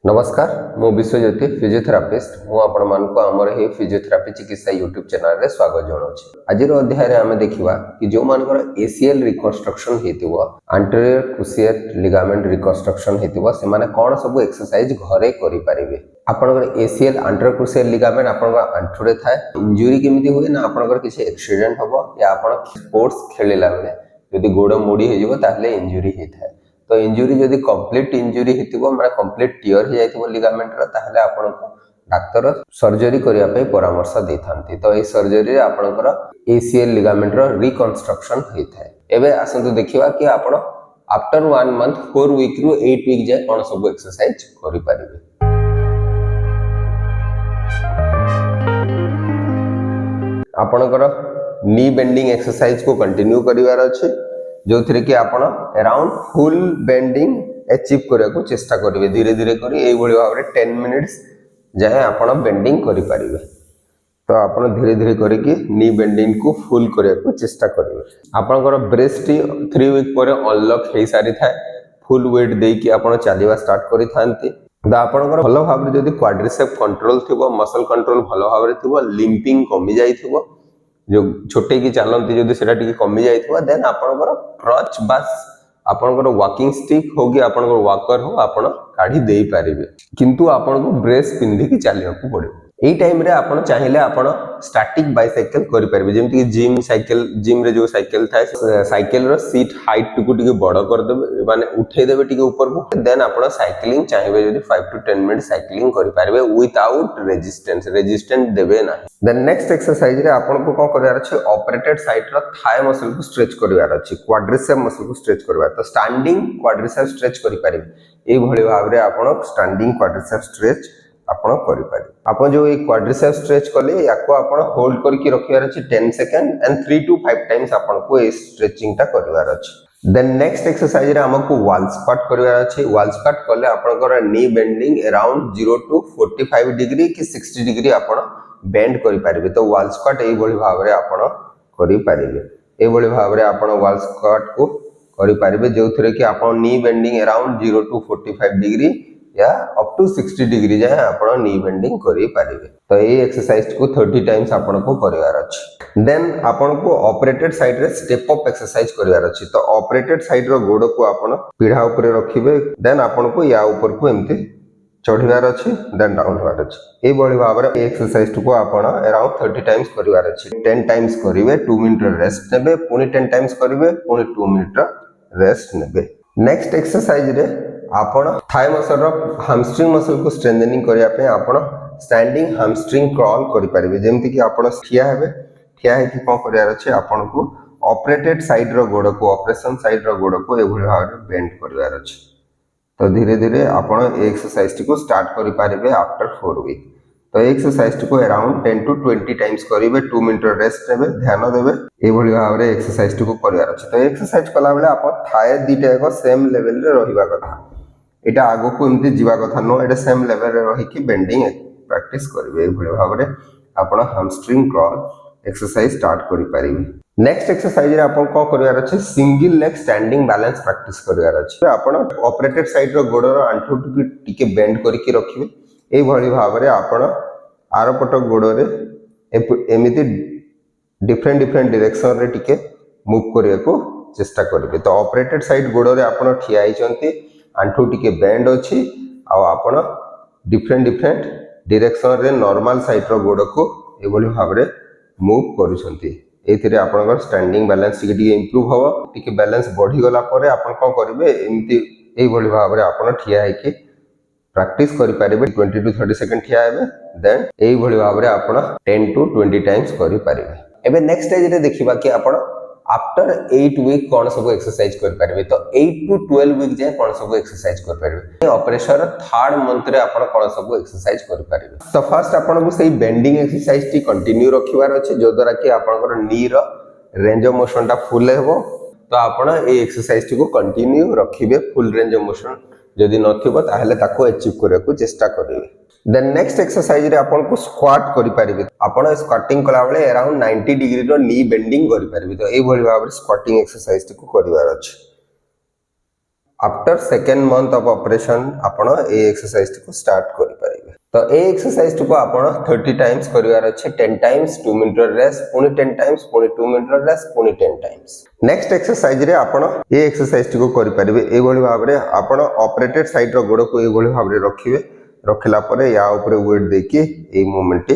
नमस्कार मु विश्वज्योति फिजियोथेरापिस्ट मु आमर ही फिजियोथेरापी चिकित्सा यूट्यूब चैनल रे स्वागत जनाऊँ। आज अध्याय आम देखा कि जो मानकर एसीएल रिकंस्ट्रक्शन होता एंटीरियर क्रुशिएट लिगामेंट रिकंस्ट्रक्शन होता से कौन सब एक्सरसाइज घरे करें। आपंकर एसीएल एंटीरियर क्रुशिएट लिगामेंट आप आंठुरे थाए इंजुरी केमी हुए ना आपंकर किसी एक्सीडेंट हम या आप स्पोर्ट्स खेलला बेले जदि गोड़ मोड़ी हो इंजुरी होता है। तो इंजुरी जदि कंप्लीट इंजुरी होती माने कंप्लीट टियर हो जाइथिबो लिगामेंट रा ताहले आपनको डाक्टर सर्जरी करिया पे परामर्श देथांती। तो ए सर्जरी रे आपनकर एसीएल लिगामेंट रा रिकंस्ट्रक्शन होइथाय। एबे आसंतु देखिबा कि आपण आफ्टर 1 मंथ 4 वीक रु 8 वीक जाय कोन सब एक्सरसाइज करि परिबे। आपनकर नी बेंडिंग एक्सरसाइज को कंटिन्यू करिवार अछि जो थी कि आप अराउंड फुल बेंडिंग अचीव करने को चेष्टा करेंगे। धीरे धीरे कर भाव में 10 मिनिट्स जाए आप बेंडिंग करें। तो आप धीरे धीरे करके नी बेंडिंग को फुल करने को चेष्टा करेंगे। आपंकर ब्रेस्ट 3 वीक पर अनलॉक हो सारी था फुल वेट देकी आप चलवा स्टार्ट करें। तो आपंकर भल भाव जब क्वाड्रिसेप कंट्रोल थी मसल कंट्रोल भल भाव थी लिंपिंग कमी जाइए जो छोटे की चलती जब से कमी जाइए देन आपंकर क्रच बास आपंकर वॉकिंग स्टिक हो कि आपंकर वॉकर हो आप काढ़ी दे पारे किंतु आपको ब्रेस पिंधिकी चलने को पड़ो। यही टाइम रे आप चाहिए आप स्टैटिक बाइसाइकेल करेंगे जमी कि जिम साइकेल जिम रे जो साइकेल थाए साइकेल रो सीट हाइट को टिके बड़ करदे माने उठेदेवे टिके ऊपर को देन आप साइक्लिंग चाहिए जब 5 to 10 मिनट साइक्लिंग करेंगे विदाउट रेजिस्टेंस देवे ना। देन नेक्स्ट एक्सरसाइज रे आपको कौन करार अच्छे ऑपरेटेड साइड रो थाई मसल को स्ट्रेच करार अच्छे क्वाड्रिसेप मसल को स्ट्रेच करवार। तो स्टैंडिंग क्वाड्रिसेप स्ट्रेच करेंगे ये भाव में आप स्टैंडिंग क्वाड्रिसेप स्ट्रेच आपण करें। आप जो ये क्वाड्रिसेप स्ट्रेच कले या होल्ड करके रखियार अछि 10 सेकंड एंड 3 to 5 टाइम्स आपको ये स्ट्रेचिंग टा करिवार अछि। देन नेक्स्ट एक्सरसाइज रे हमको वॉल स्क्वाट करिवार अछि। वॉल स्क्वाट कले आपनकर नी बेंडिंग अराउंड 0 to 45 डिग्री कि 60 डिग्री आपण बेंड करि पारिबे। तो वॉल स्क्वाट एई भली भाव रे आपण करि पारिबे। एई भली भाव रे आपण वॉल स्क्वाट को करि पारिबे जो थरे कि आपण नी बेंडिंग अराउंड 0 to 45 डिग्री या अप टू 60 डिग्री जाए आप नी बेंडिंग करें। तो ये एक्सरसाइज को 30 टाइम्स आपको करार अच्छे। देन आपन को ऑपरेटेड साइड रे स्टेप अप एक्सरसाइज करार अच्छे। तो ऑपरेटेड साइड रो गोड़ को आप पीढ़ा ऊपर रखिए देन आपन को या ऊपर को एमती चढ़ार अच्छे देन डाउन होवार अच्छे। ये भाव में एक्सरसाइज को आप अराउंड 30 टाइम्स करार अच्छे। 10 टाइम्स करेंगे 2 मिनट रेस्ट ने पुणी 10 टाइम्स करेंगे पुणी 2 मिनट रेस्ट ने। नेक्स्ट एक्सरसाइज रे आपण थाई मसल हामस्ट्रिंग मसल को स्ट्रेंथनिंग करने आप स्टैंडिंग हामस्ट्रिंग क्रॉल करेंगे जमती कि आप ठिया हेबे ठिया है कौन करार अच्छे आपन को ऑपरेटेड साइड रो गोड़ को ऑपरेशन साइड रो गोड़ को एभली भाव में बेंड करार अच्छे। तो धीरे धीरे आप एक्सरसाइज को स्टार्ट करेंगे आफ्टर 4 वीक। तो एक्सरसाइज को अराउंड 10 to 20 टाइम्स करेंगे 2 मिनट रेस्ट ने ध्यान देवे ये भाव में एक्सरसाइज को करार अच्छे। तो एक्सरसाइज कला बेले आप थाए दीटा एक सेम लेवल रे रहिबा कथा एटा आगो को एमती जीवा कथा नो एटा सेम लेवल रे रही कि बेंडिंग प्रैक्टिस करेंगे। ये भाव में आप हामस्ट्रिंग क्रॉल एक्सरसाइज स्टार्ट करि परिबे। नेक्स्ट एक्सरसाइज रे आपन को करार अच्छे single leg standing balance practice करार अच्छे। आपन ऑपरेटेड साइड रो गोड़ रो आंठू टिके बेंड करके रखिबे ए भली भाव में आपन आर पट गोड़ रे एमिति डिफरेंट डायरेक्शन रे टिके मूव करने को चेष्टा करेंगे। तो ऑपरेटेड साइड गोड़ रे आपन ठिया हिचंती आंठू टिके बेंड अछि आ आपन डिफरेंट डायरेक्शन रे नॉर्मल साइड रो गोड़ को ए भली भाव में मूव करूछंती। एथिरे आपनकर स्टैंडिंग बैलेंस टिके इंप्रूव हो टिके बैलेंस बढ़ी गला परे आपन को करिवे एमिति ए भली भाव में आपन ठिया है कि प्रैक्टिस करि पारिबे 20 to 30 सेकंड ठिया हेबे देन एई भली भाव में आपन 10 to 20 टाइम्स करि पारिबे। एबे नेक्स्ट स्टेज रे देखिबा कि आपन आफ्टर 8 वीक कौन सब एक्सरसाइज कर पारिबे। तो 8 to 12 वीक जाए कौन सब एक्सरसाइज कर पारिबे। ऑपरेशन 3rd मंथ रे आपन कौन सब एक्सरसाइज कर पारिबे। तो फर्स्ट आपन को सही बेंडिंग एक्सरसाइज टी कंटिन्यू रखिवार अछि जो द्वारा कि आपनकर नी रो रेंज ऑफ मोशन टा फुल हेबो। तो आपन ए एक्सरसाइज को कंटिन्यू रखिबे फुल रेंज ऑफ मोशन जदि नथिबो ताहले ताको अचीव करे को चेष्टा करिवे। देन नेक्स्ट एक्सरसाइज रे आपन को स्क्वाट करि पारिबे। आपन स्क्वाटिंग कला बेले अराउंड 90 डिग्री रो नी बेंडिंग करि पारिबे। तो ए भली भाव रे स्क्वाटिंग एक्सरसाइज को करिवार अछि। After second month of operation आपण ए एक्सरसाइज को स्टार्ट करि परिबे। तो ए एक्सरसाइज को आपण 30 टाइम्स करिवार अछि। 10 टाइम्स 2 मिनट रेस्ट, पुनी 10 टाइम्स पुनी 2 मिनट रेस्ट, पुनी 10 टाइम्स। नेक्स्ट एक्सरसाइज रे आपण ए एक्सरसाइज को करि परिबे। ए भली भाव रे आपण ऑपरेटेड साइड रो गोड़ को ए भली भाव रे रखिबे। रखिला परे या ऊपर वेट देके ए मूवमेंट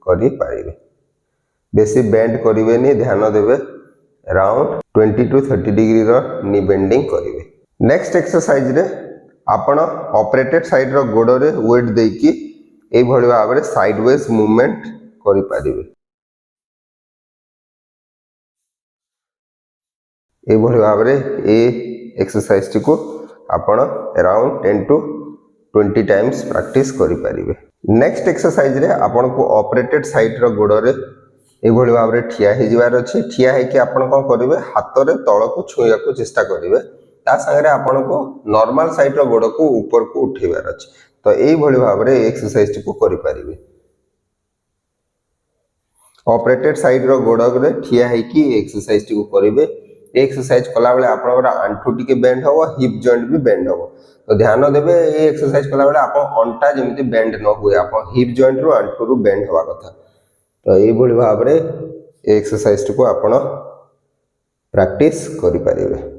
करि परिबे। बेसी बेंड करिवेनी, ध्यान देबे। अराउंड 20 टू 30 डिग्री रो नी बेंडिंग करिवे। नेक्स्ट एक्सरसाइज रे आपण ऑपरेटेड साइड रो गोड़ रे वेट देकी ए भली भाव रे साइडवेज मूवमेंट करि परिबे। ए भली भाव रे ए एक्सरसाइज को आपण अराउंड 10 टू 20 टाइम्स प्रैक्टिस करि परिबे। नेक्स्ट एक्सरसाइज रे आपण को ऑपरेटेड साइड रो गोड़ रे ए भली भाव रे ठिया हे जिवार अछि। ठिया हे कि आपण कोन करिवे, हाथ रे तळ को छुइया को चेष्टा करिवे। ता संगे आपण को नॉर्मल साइड रो गोड़ को ऊपर को उठेबार अछि। तो एई भली भाव रे एक्सरसाइज को करि परिबे। ऑपरेटेड साइड रो गोड़ रे ठिया हे कि एक्सरसाइज को करिवे। एक्सरसाइज कला बेले आपनकर आंठू टिके बेंड हो, हिप जॉइंट भी बेंड हो। तो ध्यान देबे ए एक्सरसाइज कला बेले आपण अंटा जेमिति बेंड न हुए, आपण हिप जॉइंट रो आंठू रो बेंड होवा कथा। तो एई भली भाव रे एक्सरसाइज को आपण प्रैक्टिस करि परिबे।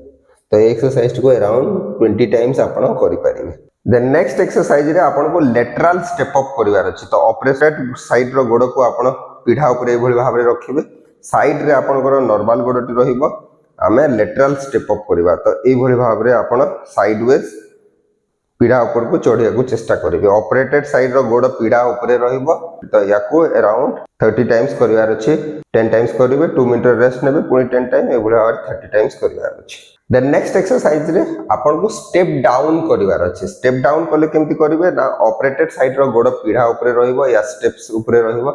तो एक्सरसाइज को अराउंड 20 टाइम्स आपण करि परिबे। देन नेक्स्ट एक्सरसाइज रे आपण को लेटरल स्टेप अप करिवार अछि। तो ऑपरेटेड साइड रो गोड़ को आपण पीढ़ा ऊपर ए भली भाव रे रखिबे। साइड रे आपनकर नॉर्मल गोड़टी रहिबो, आमे लेटरल स्टेप अप करिबा। तो ए भली भाव रे आपण साइडवेज पीढ़ा ऊपर को चढ़िया को चेष्टा करिवे। ऑपरेटेड साइड रो गोड़ पीढ़ा ऊपर रहिबो। तो याको अराउंड 30 टाइम्स करिवार अछि। 10 टाइम्स करिवे, 2 मिनट रेस्ट नेबे, पुनी 10 टाइम ए भली भाव रे 30 टाइम्स करिवार अछि। देन नेक्स्ट एक्सरसाइज रे आपन को स्टेप डाउन करिवार अछि। स्टेप डाउन कले केमति करिवे ना, ऑपरेटेड साइड रो गोड़ पीढ़ा ऊपर रहिबो या स्टेप्स ऊपर रहिबो।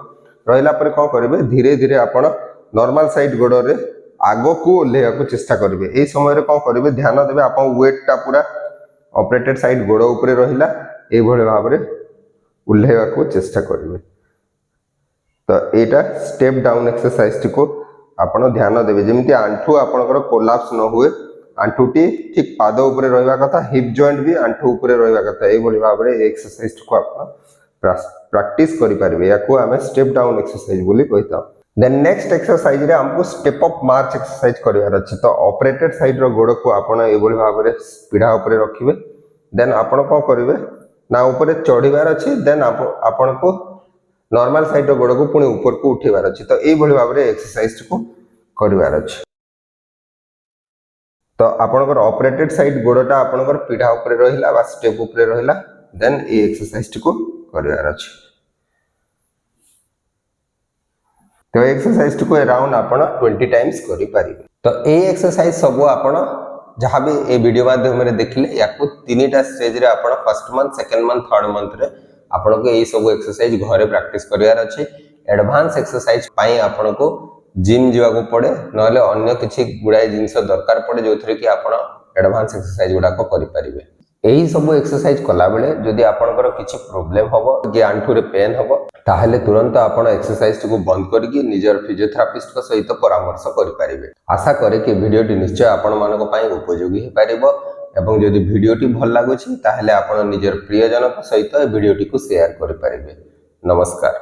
रहिला पर कोन करिवे, धीरे धीरे आपन नॉर्मल साइड गोड़ रे आगो को लेया को चेष्टा करिवे। एई समय रे कोन करिवे, ध्यान देबे आपन वेट टा पूरा ऑपरेटेड साइड गोड़ ऊपर रहिला ए भली भाव रे उल्हेवा को चेष्टा करिवे। तो एटा स्टेप डाउन एक्सरसाइज को आपण ध्यान देबे, जेमिति आंठू आपनकर कोलैप्स न हुए। आंठूटी ठीक पाद ऊपर रहिबा कथा, हिप जॉइंट भी आंठू ऊपर रहिबा कथा। ए भली भाव रे एक्सरसाइज को आपण प्रैक्टिस करि परिबे। याको हमें स्टेप डाउन एक्सरसाइज बोली कहता। देन नेक्स्ट एक्सरसाइज रे हमको स्टेप अप मार्च एक्सरसाइज करिवार अछि। तो ऑपरेटेड साइड रो गोड़ को आपण ए भली भाव रे पीढ़ा ऊपर रखिबे। देन आपण को करिवे ना, ऊपर चढ़ीबार अछि। देन आपण को नॉर्मल साइड रो गोड़ को पुनी ऊपर को उठेबार अछि। तो ए भली भाव रे एक्सरसाइज को करिवार अछि। तो आपनकर ऑपरेटेड साइड गोड़टा आपनकर पीढ़ा ऊपर रहिला बा स्टेप ऊपर रहिला। देन ए एक्सरसाइज को करिवार अछि। तो एक्सरसाइज को अराउंड आपण 20 टाइम्स करि परिबे। तो ए एक्सरसाइज सब आपण जहां भी ए वीडियो माध्यम रे देखले, याको तीनटा स्टेज रे आपण first month, second month, third month रे आपण को ए सब एक्सरसाइज घरे प्रैक्टिस करिवार अछि। एडवांस एक्सरसाइज पाई आपण को जिम जीवा को पड़े, नहले अन्य किछि गुडाय जिंस दरकार पड़े जो थरे कि आपण एडवांस एक्सरसाइज गुडा को करि परिबे। एही सब एक्सरसाइज कला बेले जदि आपनकर किछि प्रॉब्लम हबो कि आंठू रे पेन हबो, ताहले तुरंत आपण एक्सरसाइज को बंद करके निजर फिजियोथेरापिस्ट को सहित परामर्श करि परिबे। आशा करे कि वीडियोटी निश्चय आपण मानको पई उपयोगी हे परिबो। एवं जदि वीडियोटी भल लागुछि ताहले आपण निजर प्रियजन को सहित वीडियोटी को शेयर करि परिबे। नमस्कार।